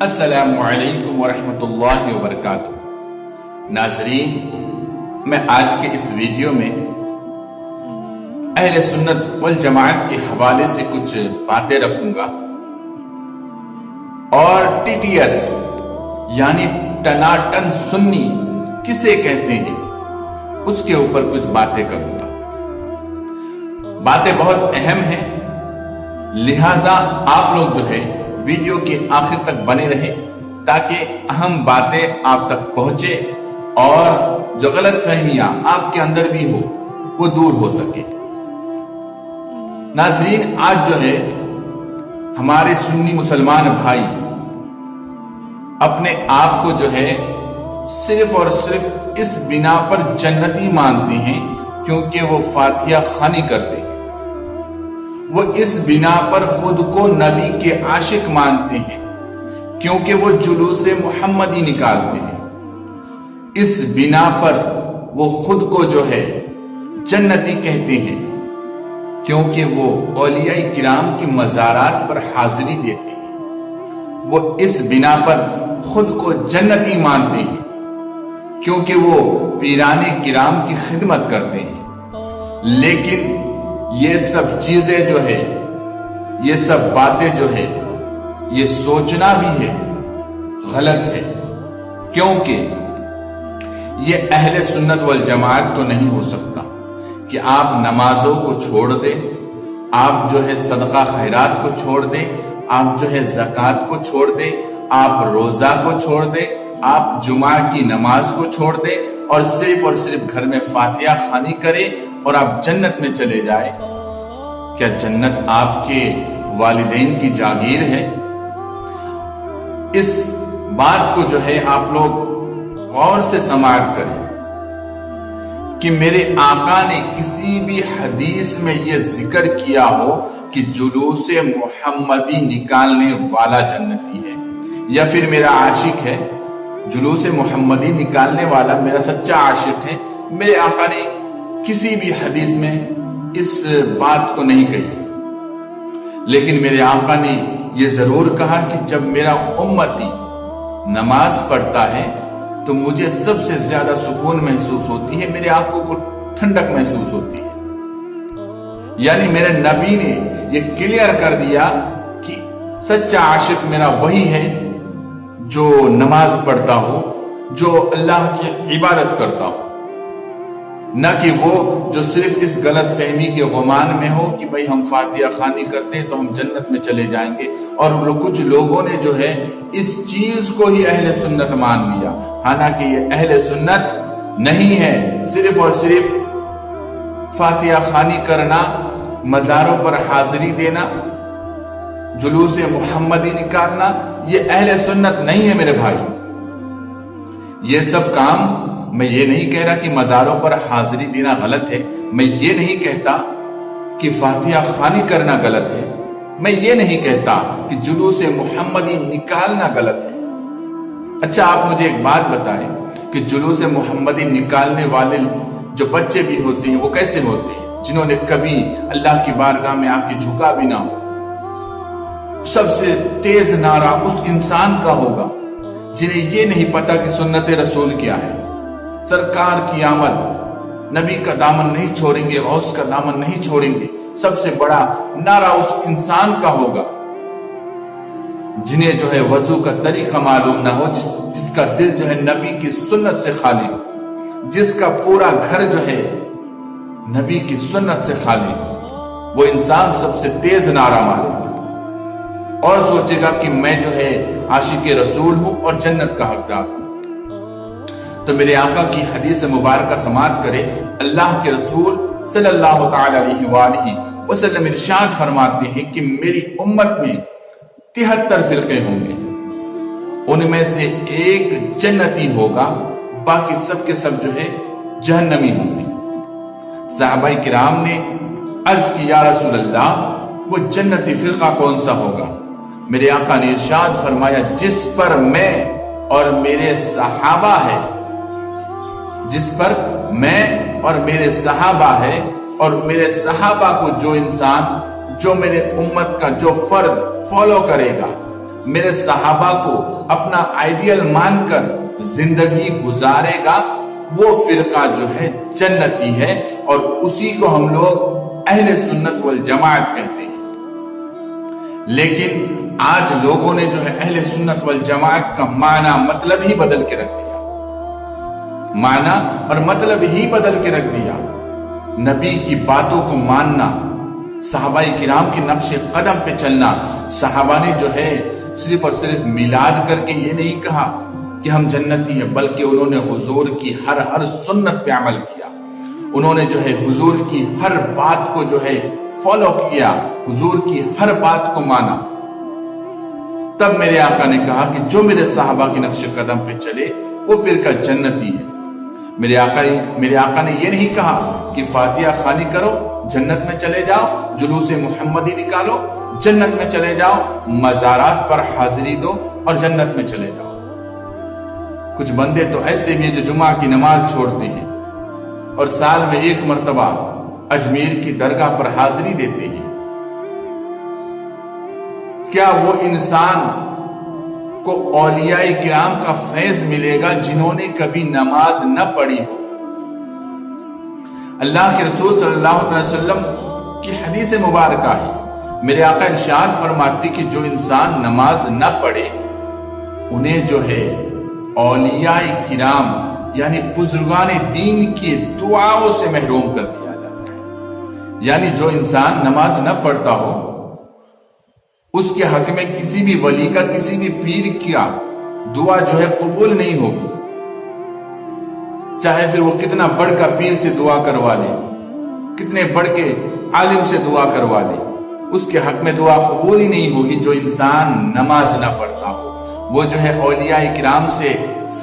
السلام علیکم ورحمۃ اللہ وبرکاتہ۔ ناظرین، میں آج کے اس ویڈیو میں اہل سنت والجماعت کے حوالے سے کچھ باتیں رکھوں گا اور TTS یعنی ٹناٹن سنی کسے کہتے ہیں اس کے اوپر کچھ باتیں کروں گا۔ باتیں بہت اہم ہیں، لہٰذا آپ لوگ جو ہے ویڈیو کے آخر تک بنے رہیں تاکہ اہم باتیں آپ تک پہنچے اور جو غلط فہمیاں آپ کے اندر بھی ہو وہ دور ہو سکے۔ ناظرین، آج جو ہے ہمارے سنی مسلمان بھائی اپنے آپ کو جو ہے صرف اور صرف اس بنا پر جنتی مانتے ہیں کیونکہ وہ فاتحہ خوانی کرتے ہیں، وہ اس بنا پر خود کو نبی کے عاشق مانتے ہیں کیونکہ وہ جلوس محمدی نکالتے ہیں، اس بنا پر وہ خود کو جو ہے جنتی کہتے ہیں کیونکہ وہ اولیاء کرام کی مزارات پر حاضری دیتے ہیں، وہ اس بنا پر خود کو جنتی مانتے ہیں کیونکہ وہ پیران کرام کی خدمت کرتے ہیں۔ لیکن یہ سب چیزیں جو ہے، یہ سب باتیں جو ہے، یہ سوچنا بھی ہے غلط ہے، کیونکہ یہ اہل سنت والجماعت تو نہیں ہو سکتا کہ آپ نمازوں کو چھوڑ دیں، آپ جو ہے صدقہ خیرات کو چھوڑ دیں، آپ جو ہے زکوٰۃ کو چھوڑ دیں، آپ روزہ کو چھوڑ دیں، آپ جمعہ کی نماز کو چھوڑ دیں اور صرف گھر میں فاتحہ خوانی کریں اور آپ جنت میں چلے جائیں۔ کیا جنت آپ کے والدین کی جاگیر ہے؟ اس بات کو جو ہے آپ لوگ غور سے سماعت کریں کہ میرے آقا نے کسی بھی حدیث میں یہ ذکر کیا ہو کہ جلوس محمدی نکالنے والا جنتی ہے یا پھر میرا عاشق ہے، جلوس محمدی نکالنے والا میرا سچا عاشق ہے۔ میرے آقا نے کسی بھی حدیث میں اس بات کو نہیں کہی، لیکن میرے آقا نے یہ ضرور کہا کہ جب میرا امتی نماز پڑھتا ہے تو مجھے سب سے زیادہ سکون محسوس ہوتی ہے، میرے آنکھوں کو ٹھنڈک محسوس ہوتی ہے۔ یعنی میرے نبی نے یہ کلیئر کر دیا کہ سچا عاشق میرا وہی ہے جو نماز پڑھتا ہو، جو اللہ کی عبادت کرتا ہو، نہ کہ وہ جو صرف اس غلط فہمی کے غمان میں ہو کہ بھئی ہم فاتحہ خوانی کرتے ہیں تو ہم جنت میں چلے جائیں گے۔ اور کچھ لوگوں نے جو ہے اس چیز کو ہی اہل سنت مان لیا، حالانکہ یہ اہل سنت نہیں ہے۔ صرف اور صرف فاتحہ خوانی کرنا، مزاروں پر حاضری دینا، جلوس محمدی نکالنا، یہ اہل سنت نہیں ہے میرے بھائی۔ یہ سب کام، میں یہ نہیں کہہ رہا کہ مزاروں پر حاضری دینا غلط ہے، میں یہ نہیں کہتا کہ فاتحہ خوانی کرنا غلط ہے، میں یہ نہیں کہتا کہ جلوس محمدی نکالنا غلط ہے۔ اچھا، آپ مجھے ایک بات بتائیں کہ جلوس محمدی نکالنے والے جو بچے بھی ہوتے ہیں وہ کیسے ہوتے ہیں؟ جنہوں نے کبھی اللہ کی بارگاہ میں آ کے جھکا بھی نہ ہو۔ سب سے تیز نعرہ اس انسان کا ہوگا جنہیں یہ نہیں پتا کہ سنت رسول کیا ہے، سرکار کی آمد، نبی کا دامن نہیں چھوڑیں گے، غوث کا دامن نہیں چھوڑیں گے۔ سب سے بڑا نعرہ اس انسان کا ہوگا جنہیں جو ہے وضو کا طریقہ معلوم نہ ہو، جس کا دل جو ہے نبی کی سنت سے خالی ہو، جس کا پورا گھر جو ہے نبی کی سنت سے خالی ہو، وہ انسان سب سے تیز نعرہ مارے گا اور سوچے گا کہ میں جو ہے عاشق رسول ہوں اور جنت کا حقدار ہوں۔ تو میرے آقا کی حدیث مبارکہ سماعت کرے۔ اللہ کے رسول صلی اللہ تعالی علیہ وآلہ وسلم ارشاد فرماتے ہیں کہ میری امت میں 73 فرقے ہوں گے، ان میں سے ایک جنتی ہوگا، باقی سب کے سب جو ہے جہنمی ہوں گے۔ صحابہ کرام نے عرض کی، یا رسول اللہ، وہ جنتی فرقہ کون سا ہوگا؟ میرے آقا نے ارشاد فرمایا، جس پر میں اور میرے صحابہ ہے، جس پر میں اور میرے صحابہ ہے، اور میرے صحابہ کو جو انسان، جو میرے امت کا جو فرد فالو کرے گا، میرے صحابہ کو اپنا آئیڈیل مان کر زندگی گزارے گا وہ فرقہ جو ہے جنتی ہے، اور اسی کو ہم لوگ اہل سنت والجماعت کہتے ہیں۔ لیکن آج لوگوں نے جو ہے اہل سنت والجماعت کا معنی مطلب ہی بدل کے رکھ دیا، معنی اور مطلب ہی بدل کے رکھ دیا۔ نبی کی باتوں کو ماننا، صحابہ کرام کے نقش قدم پہ چلنا۔ صحابہ نے جو ہے صرف اور صرف میلاد کر کے یہ نہیں کہا کہ ہم جنتی ہیں، بلکہ انہوں نے حضور کی ہر سنت پہ عمل کیا۔ انہوں نے جو ہے حضور کی ہر بات کو جو ہے فالو کیا، حضور کی ہر بات کو مانا۔ تب میرے آقا نے کہا کہ جو میرے صحابہ کے نقش قدم پہ چلے وہ فرقہ جنتی ہے۔ میرے آقا نے یہ نہیں کہا کہ فاتحہ خوانی کرو جنت میں چلے جاؤ، جلوس محمدی نکالو جنت میں چلے جاؤ، مزارات پر حاضری دو اور جنت میں چلے جاؤ۔ کچھ بندے تو ایسے بھی ہیں جو جمعہ کی نماز چھوڑتے ہیں اور سال میں ایک مرتبہ اجمیر کی درگاہ پر حاضری دیتے ہیں۔ کیا وہ انسان کو اولیاء کرام کا فیض ملے گا جنہوں نے کبھی نماز نہ پڑھی ہو؟ اللہ کے رسول صلی اللہ علیہ وسلم کی حدیث مبارکہ ہے، میرے آقا ارشاد فرماتے کہ جو انسان نماز نہ پڑھے انہیں جو ہے اولیاء کرام یعنی بزرگان دین کی دعاؤں سے محروم کر دیا جاتا ہے۔ یعنی جو انسان نماز نہ پڑھتا ہو اس کے حق میں کسی بھی ولی کا، کسی بھی پیر کیا دعا جو ہے قبول نہیں ہوگی، چاہے پھر وہ کتنا بڑھ کا پیر سے دعا کروا لے، کتنے بڑھ کے عالم سے دعا کروا لے، اس کے حق میں دعا قبول ہی نہیں ہوگی جو انسان نماز نہ پڑھتا ہو۔ وہ جو ہے اولیاء کرام سے،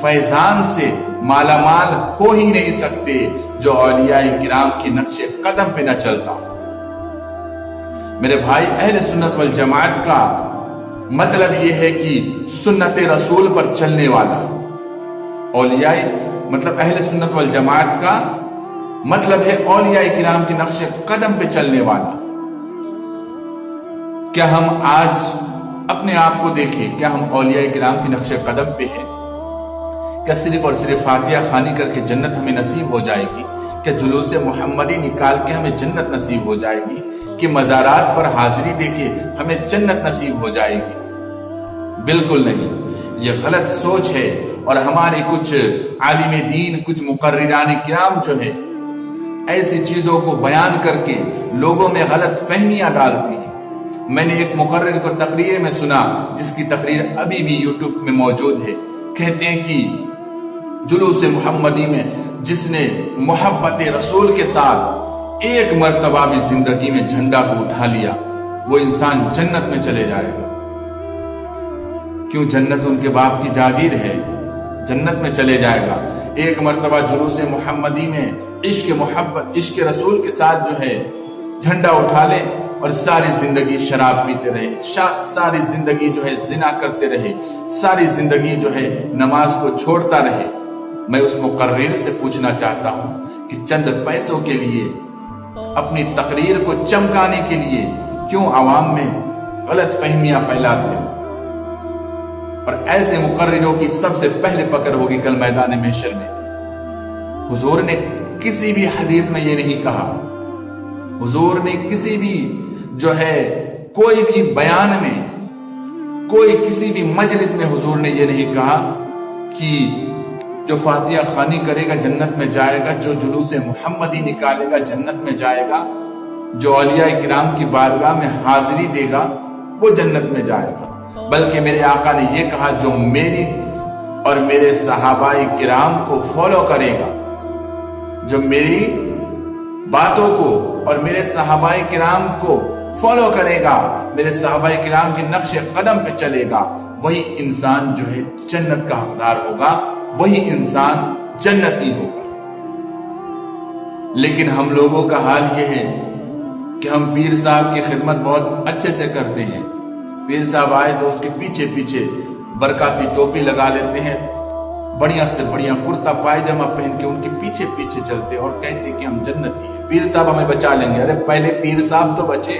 فیضان سے مالا مال ہو ہی نہیں سکتے جو اولیاء کرام کی نقش قدم پہ نہ چلتا ہو۔ میرے بھائی، اہل سنت والجماعت کا مطلب یہ ہے کہ سنت رسول پر چلنے والا۔ اولیاء مطلب اہل سنت والجماعت کا مطلب ہے اولیاء کرام کے نقش قدم پہ چلنے والا۔ کیا ہم آج اپنے آپ کو دیکھیں، کیا ہم اولیاء کرام کے نقش قدم پہ ہیں؟ کیا صرف اور صرف فاتحہ خوانی کر کے جنت ہمیں نصیب ہو جائے گی؟ کیا جلوس محمدی نکال کے ہمیں جنت نصیب ہو جائے گی؟ کہ مزارات پر حاضری دے کے ہمیں جنت نصیب ہو جائے گی؟ بالکل نہیں، یہ غلط سوچ ہے، اور ہمارے کچھ عالم دین، کچھ مقرران کرام جو ہے ایسی چیزوں کو بیان کر کے لوگوں میں غلط فہمیاں ڈالتے ہیں۔ میں نے ایک مقرر کو تقریر میں سنا، جس کی تقریر ابھی بھی یوٹیوب میں موجود ہے، کہتے ہیں کہ جلوس محمدی میں جس نے محبت رسول کے ساتھ ایک مرتبہ بھی زندگی میں جھنڈا کو اٹھا لیا وہ انسان جنت میں چلے جائے گا۔ کیوں؟ جنت ان کے باپ کی جاگیر ہے، جنت میں چلے جائے گا۔ ایک مرتبہ جلوس محمدی میں عشق محبت، عشق رسول کے ساتھ جو ہے جھنڈا اٹھا لے اور ساری زندگی شراب پیتے رہے، ساری زندگی جو ہے زنا کرتے رہے، ساری زندگی جو ہے نماز کو چھوڑتا رہے۔ میں اس مقرر سے پوچھنا چاہتا ہوں کہ چند پیسوں کے لیے، اپنی تقریر کو چمکانے کے لیے کیوں عوام میں غلط فہمیاں پھیلاتے ہیں؟ اور ایسے مقرروں کی سب سے پہلے پکڑ ہوگی کل میدان محشر میں۔ حضور نے کسی بھی حدیث میں یہ نہیں کہا، حضور نے کسی بھی جو ہے کوئی بھی بیان میں، کوئی کسی بھی مجلس میں حضور نے یہ نہیں کہا کہ جو فاتحہ خوانی کرے گا جنت میں جائے گا، جو جلوس محمدی نکالے گا جنت میں جائے گا، جو اولیاء کرام کی بارگاہ میں حاضری دے گا وہ جنت میں جائے گا۔ بلکہ میرے آقا نے یہ کہا جو میری اور میرے صحابہ کرام کو فالو کرے گا، جو میری باتوں کو اور میرے صحابہ کرام کو فالو کرے گا، میرے صحابہ کرام کے نقش قدم پہ چلے گا، وہی انسان جو ہے جنت کا حقدار ہوگا، وہی انسان جنتی ہوگا۔ لیکن ہم لوگوں کا حال یہ ہے کہ ہم پیر صاحب کی خدمت بہت اچھے سے کرتے ہیں، پیر صاحب آئے تو اس کے پیچھے پیچھے برکاتی ٹوپی لگا لیتے ہیں، بڑھیا سے بڑھیا کرتا پائجامہ پہن کے ان کے پیچھے پیچھے چلتے اور کہتے کہ ہم جنتی ہیں، پیر صاحب ہمیں بچا لیں گے۔ ارے پہلے پیر صاحب تو بچے،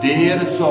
150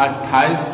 28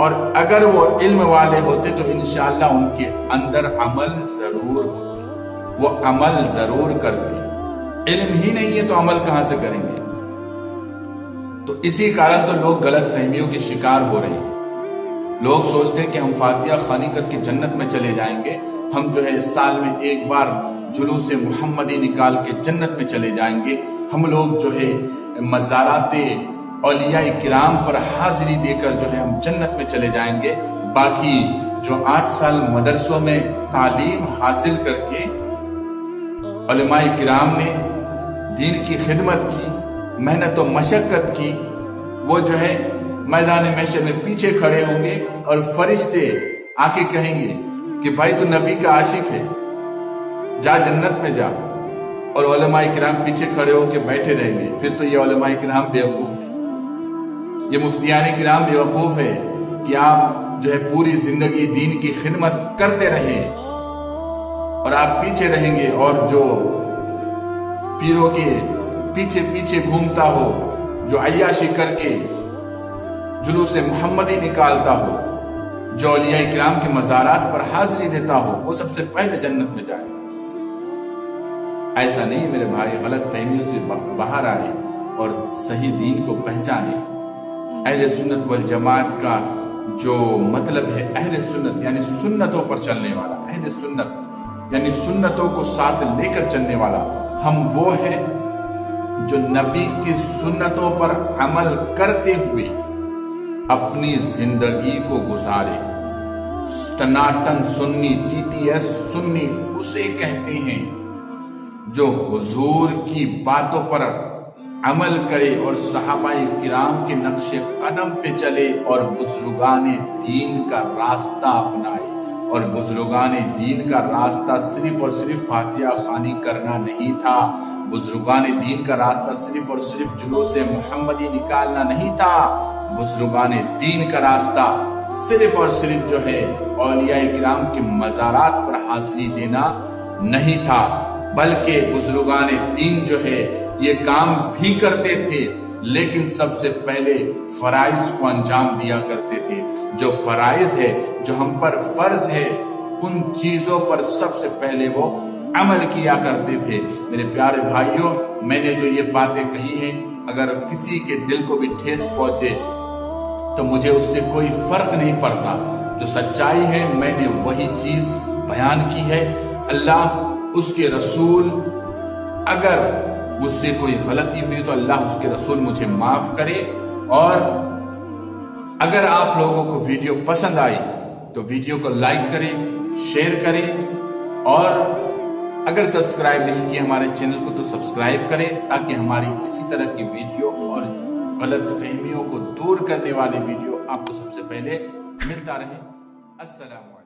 اور اگر وہ علم والے ہوتے تو انشاءاللہ ان کے اندر عمل ضرور ہوتی، وہ عمل ضرور کرتے۔ علم ہی نہیں ہے تو عمل کہاں سے کریں گے؟ تو اسی کارن تو لوگ غلط فہمیوں کے شکار ہو رہے ہیں۔ لوگ سوچتے ہیں کہ ہم فاتحہ خوانی کر کے جنت میں چلے جائیں گے، ہم جو ہے سال میں ایک بار جلوس محمدی نکال کے جنت میں چلے جائیں گے، ہم لوگ جو ہے مزارات اولیاء کرام پر حاضری دے کر جو ہے ہم جنت میں چلے جائیں گے، باقی جو 8 سال مدرسوں میں تعلیم حاصل کر کے علماء کرام نے دین کی خدمت کی، محنت و مشقت کی، وہ جو ہے میدان محشر میں پیچھے کھڑے ہوں گے اور فرشتے آ کے کہیں گے کہ بھائی تو نبی کا عاشق ہے، جا جنت میں جا، اور علماء کرام پیچھے کھڑے ہو کے بیٹھے رہیں گے۔ پھر تو یہ علماء کرام بیوقوف ہیں، یہ مفتیان کرام بیوقوف ہے کہ آپ جو ہے پوری زندگی دین کی خدمت کرتے رہیں اور آپ پیچھے رہیں گے، اور جو پیروں کے پیچھے پیچھے گھومتا ہو، جو عیاشی کر کے جلوس محمدی نکالتا ہو، جو اولیاء کرام کے مزارات پر حاضری دیتا ہو، وہ سب سے پہلے جنت میں جائے۔ ایسا نہیں میرے بھائی، غلط فہمیوں سے باہر آئے اور صحیح دین کو پہچانے۔ اہل سنت والجماعت کا جو مطلب ہے، اہل سنت یعنی سنتوں پر چلنے والا، اہل سنت یعنی سنتوں کو ساتھ لے کر چلنے والا، ہم وہ ہیں جو نبی کی سنتوں پر عمل کرتے ہوئے اپنی زندگی کو گزارے۔ ٹناٹن سنی، ٹی ٹی ایس سنی اسے کہتے ہیں جو حضور کی باتوں پر عمل کرے اور صحابہ کرام کے نقش قدم پہ چلے اور بزرگان دین کا راستہ اپنائے۔ اور بزرگان دین کا راستہ صرف اور صرف فاتحہ خوانی کرنا نہیں تھا، بزرگان دین کا راستہ صرف اور صرف جلوس محمدی نکالنا نہیں تھا، بزرگان دین کا راستہ صرف اور صرف جو ہے اولیاء کرام کے مزارات پر حاضری دینا نہیں تھا، بلکہ بزرگان دین جو ہے یہ کام بھی کرتے تھے، لیکن سب سے پہلے فرائض کو انجام دیا کرتے تھے۔ جو فرائض ہے، جو ہم پر فرض ہے، ان چیزوں پر سب سے پہلے وہ عمل کیا کرتے تھے۔ میرے پیارے بھائیوں، میں نے جو یہ باتیں کہی ہیں، اگر کسی کے دل کو بھی ٹھیس پہنچے تو مجھے اس سے کوئی فرق نہیں پڑتا۔ جو سچائی ہے میں نے وہی چیز بیان کی ہے۔ اللہ، اس کے رسول، اگر مجھ سے کوئی غلطی ہوئی تو اللہ اس کے رسول مجھے معاف کرے، اور اگر آپ لوگوں کو ویڈیو پسند آئی تو ویڈیو کو لائک کریں، شیئر کریں، اور اگر سبسکرائب نہیں کیا ہمارے چینل کو تو سبسکرائب کریں، تاکہ ہماری اسی طرح کی ویڈیو اور غلط فہمیوں کو دور کرنے والی ویڈیو آپ کو سب سے پہلے ملتا رہے۔ السلام علیکم۔